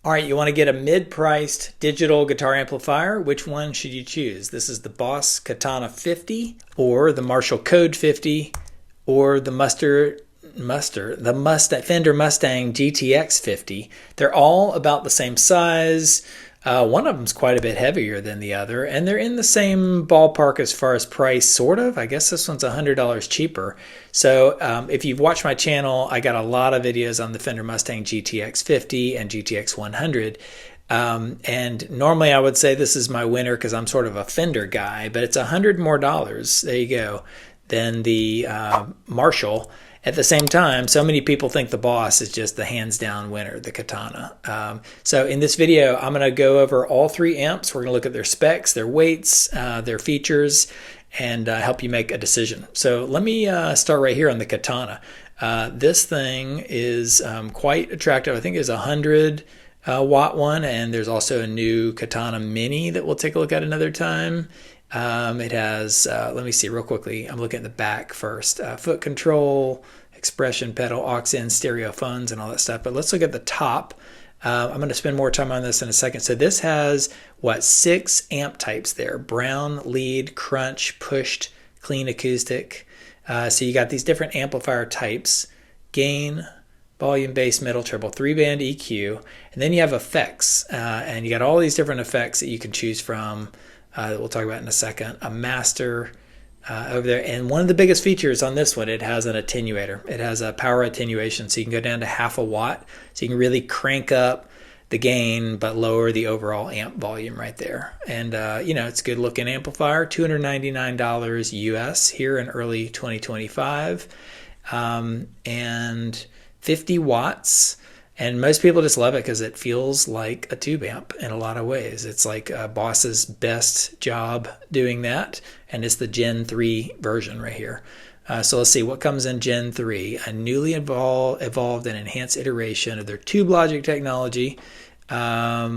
All right, you want to get a mid-priced digital guitar amplifier. Which one should you choose? This is the Boss Katana 50 or the Marshall Code 50 or the Fender Mustang GTX 50. They're all about the same size. One of them's quite a bit heavier than the other, and they're in the same ballpark as far as price, sort of. I guess this one's $100 cheaper. So if you've watched my channel, I got a lot of videos on the Fender Mustang GTX 50 and GTX 100. And normally I would say this is my winner because I'm sort of a Fender guy, but it's $100 more, there you go, than the Marshall. At the same time, so many people think the Boss is just the hands-down winner, the Katana. So in this video, I'm going to go over all three amps. We're going to look at their specs, their weights, their features, and help you make a decision. So let me start right here on the Katana. This thing is quite attractive. I think it's a 100 watt one, and there's also a new Katana Mini that we'll take a look at another time. It has, let me see real quickly. I'm looking at the back first. Foot control, expression pedal, aux in, stereo phones, and all that stuff. But let's look at the top. I'm going to spend more time on this in a second. So this has, what, 6 amp types there. Brown, lead, crunch, pushed, clean acoustic. So you got these different amplifier types. Gain, volume, bass, middle, treble, 3-band EQ. And then you have effects. And you got all these different effects that you can choose from. That we'll talk about in a second. A master over there, and one of the biggest features on this one, it has an attenuator. It has a power attenuation, so you can go down to 1/2 watt, so you can really crank up the gain but lower the overall amp volume right there. And you know, it's a good looking amplifier. $299 US here in early 2025, and 50 watts. And most people just love it because it feels like a tube amp in a lot of ways. It's like Boss's best job doing that, and it's the Gen 3 version right here. So let's see what comes in Gen 3. A newly evolved and enhanced iteration of their tube logic technology. Blah,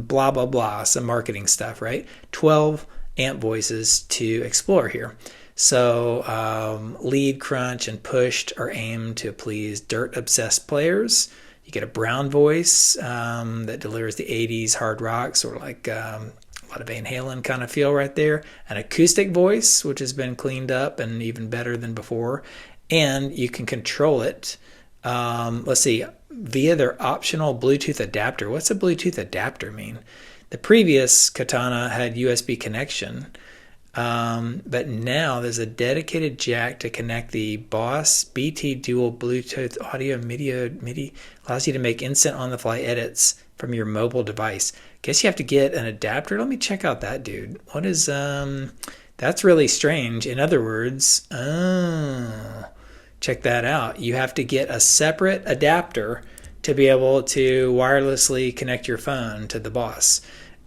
blah, blah. Some marketing stuff, right? 12 amp voices to explore here. So lead, crunch, and pushed are aimed to please dirt-obsessed players. You get a brown voice that delivers the 80s hard rock, sort of like a lot of Van Halen kind of feel right there. An acoustic voice, which has been cleaned up and even better than before. And you can control it, let's see, via their optional Bluetooth adapter. What's a Bluetooth adapter mean? The previous Katana had USB connection. But now there's a dedicated jack to connect the Boss BT Dual Bluetooth audio MIDI, allows you to make instant on-the-fly edits from your mobile device. Guess you have to get an adapter. Let me check out that, dude. What is, that's really strange. In other words, check that out. You have to get a separate adapter to be able to wirelessly connect your phone to the Boss.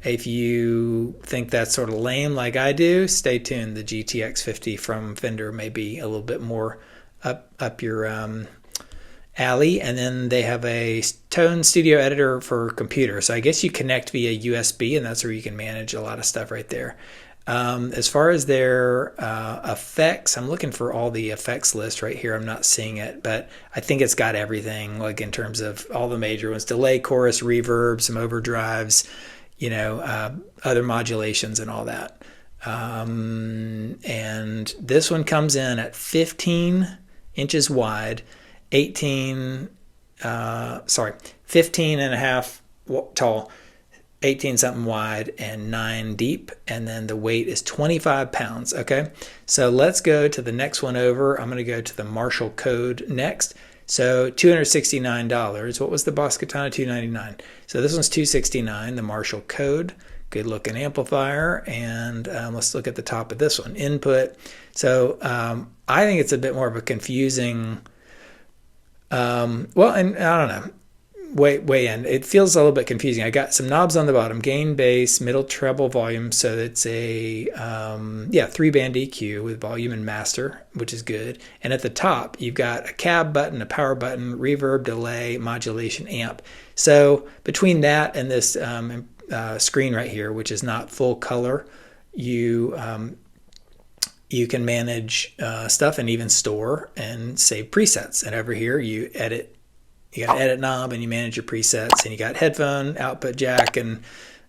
If you think that's sort of lame like I do, stay tuned. The GTX 50 from Fender may be a little bit more up your alley. And then they have a tone studio editor for computer. So I guess you connect via USB, and that's where you can manage a lot of stuff right there. As far as their effects, I'm looking for all the effects list right here. I'm not seeing it, but I think it's got everything, like in terms of all the major ones: delay, chorus, reverb, some overdrives, you know, other modulations and all that. And this one comes in at 15 inches wide, 15 and a half tall, 18 something wide, and 9 deep. And then the weight is 25 pounds. Okay. So let's go to the next one over. I'm going to go to the Marshall Code next. So $269. What was the Boss Katana? $299. So this one's $269. The Marshall Code, good looking amplifier. And let's look at the top of this one. Input. So I think it's a bit more of a confusing. Well, and I don't know. Way in. It feels a little bit confusing. I got some knobs on the bottom: gain, bass, middle, treble, volume. So it's a 3-band EQ with volume and master, which is good. And at the top, you've got a cab button, a power button, reverb, delay, modulation, amp. So between that and this screen right here, which is not full color, you can manage stuff and even store and save presets. And over here, you edit You got an edit knob and you manage your presets, and you got headphone, output jack, and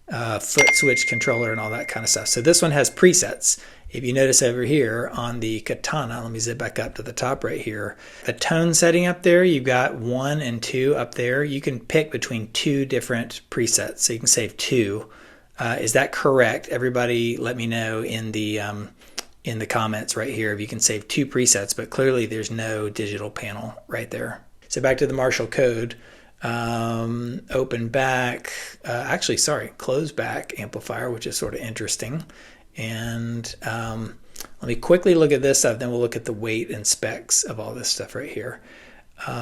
foot switch controller and all that kind of stuff. So this one has presets. If you notice over here on the Katana, let me zip back up to the top right here, the tone setting up there, you've got 1 and 2 up there. You can pick between 2 different presets, so you can save 2. Is that correct? Everybody let me know in the comments right here if you can save 2 presets, but clearly there's no digital panel right there. So back to the Marshall code. Open back, close back amplifier, which is sort of interesting. And let me quickly look at this stuff, then we'll look at the weight and specs of all this stuff right here.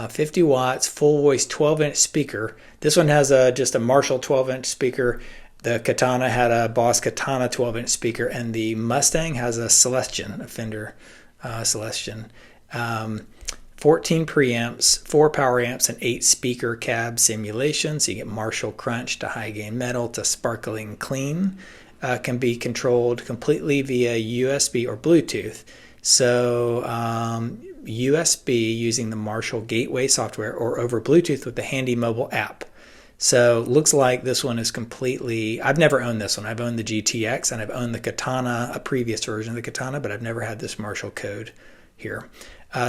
50 watts, full voice 12-inch speaker. This one has just a Marshall 12-inch speaker. The Katana had a Boss Katana 12-inch speaker, and the Mustang has a Celestion, a Fender Celestion. 14 preamps, 4 power amps, and 8 speaker cab simulation. So you get Marshall crunch to high gain metal to sparkling clean. Can be controlled completely via USB or Bluetooth. So USB using the Marshall Gateway software, or over Bluetooth with the handy mobile app. So looks like this one is completely, I've never owned this one. I've owned the GTX and I've owned the Katana, a previous version of the Katana, but I've never had this Marshall code here.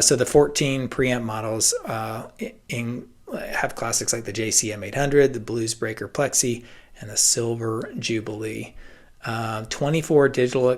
So the 14 preamp models have classics like the JCM 800, the Blues Breaker Plexi, and the Silver Jubilee. 24 digital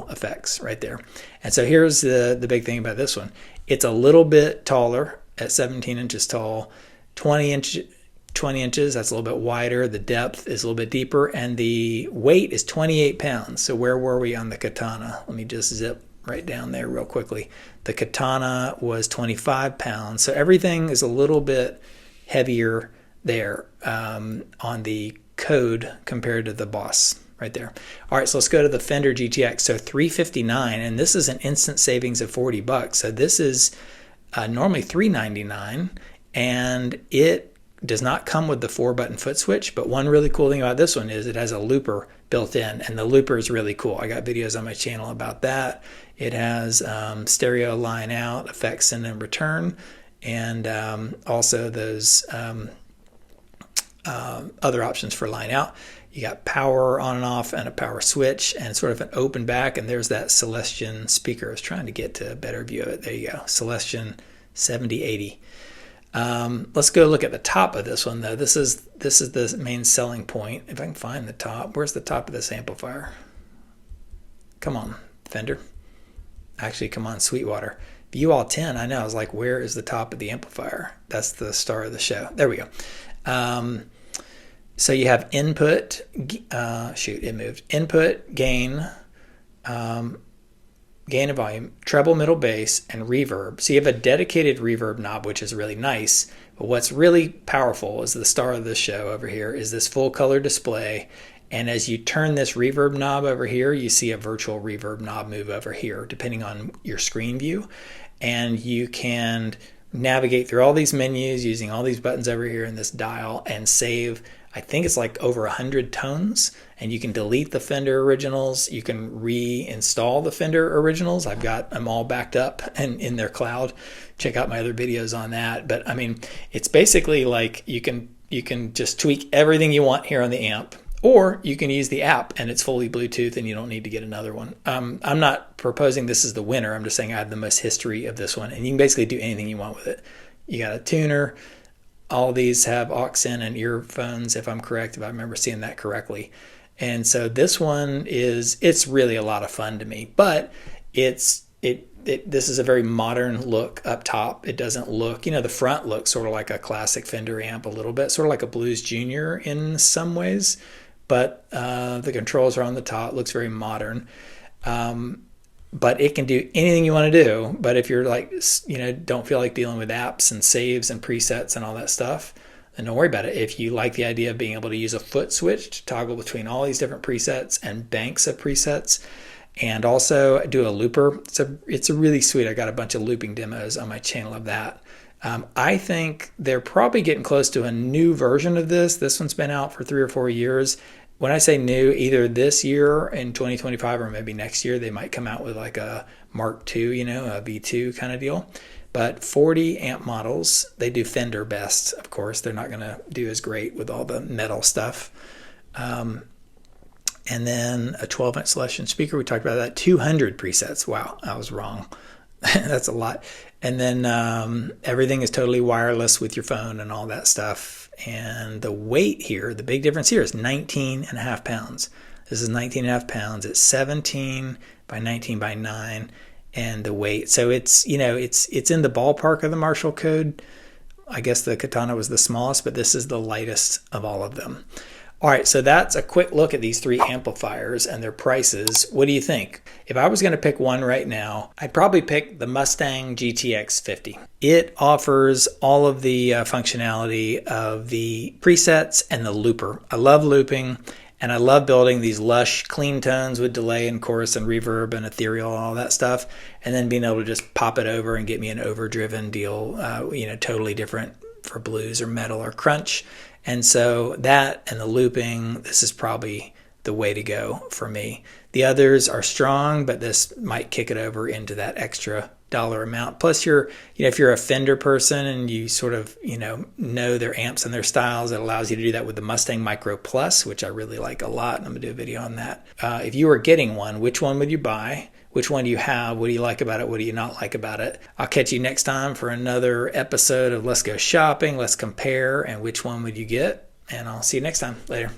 effects right there. And so here's the big thing about this one. It's a little bit taller at 17 inches tall, 20 inches, that's a little bit wider. The depth is a little bit deeper, and the weight is 28 pounds. So where were we on the Katana? Let me just zip right down there real quickly. The Katana was 25 pounds. So everything is a little bit heavier there on the code compared to the Boss right there. All right, so let's go to the Fender GTX. So $359, and this is an instant savings of $40. So this is normally $399, and it does not come with the 4-button foot switch. But one really cool thing about this one is it has a looper built in, and the looper is really cool. I got videos on my channel about that. It has stereo line out, effects send and return, and also those other options for line out. You got power on and off and a power switch, and sort of an open back, and there's that Celestion speaker. I was trying to get to a better view of it. There you go, Celestion 7080. Let's go look at the top of this one though. This is the main selling point. If I can find the top, where's the top of this amplifier? Come on, Fender. Actually, come on, Sweetwater. View all 10, I know. I was like, where is the top of the amplifier? That's the star of the show. There we go. So you have input, it moved. Input, gain, gain and volume, treble, middle, bass, and reverb. So you have a dedicated reverb knob, which is really nice. But what's really powerful is the star of this show over here is this full color display. And as you turn this reverb knob over here, you see a virtual reverb knob move over here, depending on your screen view. And you can navigate through all these menus using all these buttons over here in this dial and save, I think it's like over 100 tones. And you can delete the Fender originals. You can reinstall the Fender originals. I've got them all backed up and in their cloud. Check out my other videos on that. But I mean, it's basically like you can just tweak everything you want here on the amp. Or you can use the app and it's fully Bluetooth and you don't need to get another one. I'm not proposing this is the winner. I'm just saying I have the most history of this one. And you can basically do anything you want with it. You got a tuner. All these have aux in and earphones, if I'm correct, if I remember seeing that correctly. And so this one it's really a lot of fun to me. But this is a very modern look up top. It doesn't look, the front looks sort of like a classic Fender amp a little bit, sort of like a Blues Junior in some ways. But the controls are on the top. Looks very modern. But it can do anything you want to do. But if you're like, don't feel like dealing with apps and saves and presets and all that stuff, then don't worry about it. If you like the idea of being able to use a foot switch to toggle between all these different presets and banks of presets, and also do a looper, it's a really sweet. I got a bunch of looping demos on my channel of that. I think they're probably getting close to a new version of this. This one's been out for 3 or 4 years. When I say new, either this year in 2025 or maybe next year, they might come out with like a Mark II, a V2 kind of deal. but 40 amp models. They do Fender best, of course. They're not going to do as great with all the metal stuff. And then a 12-inch selection speaker. We talked about that. 200 presets. Wow, I was wrong. That's a lot. And then everything is totally wireless with your phone and all that stuff. And the weight here, the big difference here is 19.5 pounds. This is 19.5 pounds. It's 17 by 19 by 9. And the weight. So it's, you know, it's in the ballpark of the Marshall code. I guess the Katana was the smallest, but this is the lightest of all of them. All right, so that's a quick look at these three amplifiers and their prices. What do you think? If I was going to pick one right now, I'd probably pick the Mustang GTX 50. It offers all of the functionality of the presets and the looper. I love looping, and I love building these lush, clean tones with delay and chorus and reverb and ethereal and all that stuff, and then being able to just pop it over and get me an overdriven deal, totally different for blues or metal or crunch. And so that and the looping, this is probably the way to go for me. The others are strong, but this might kick it over into that extra dollar amount. Plus, if you're a Fender person and you sort of, know their amps and their styles, it allows you to do that with the Mustang Micro Plus, which I really like a lot. And I'm going to do a video on that. If you were getting one, which one would you buy? Which one do you have? What do you like about it? What do you not like about it? I'll catch you next time for another episode of Let's Go Shopping. Let's compare. And which one would you get? And I'll see you next time. Later.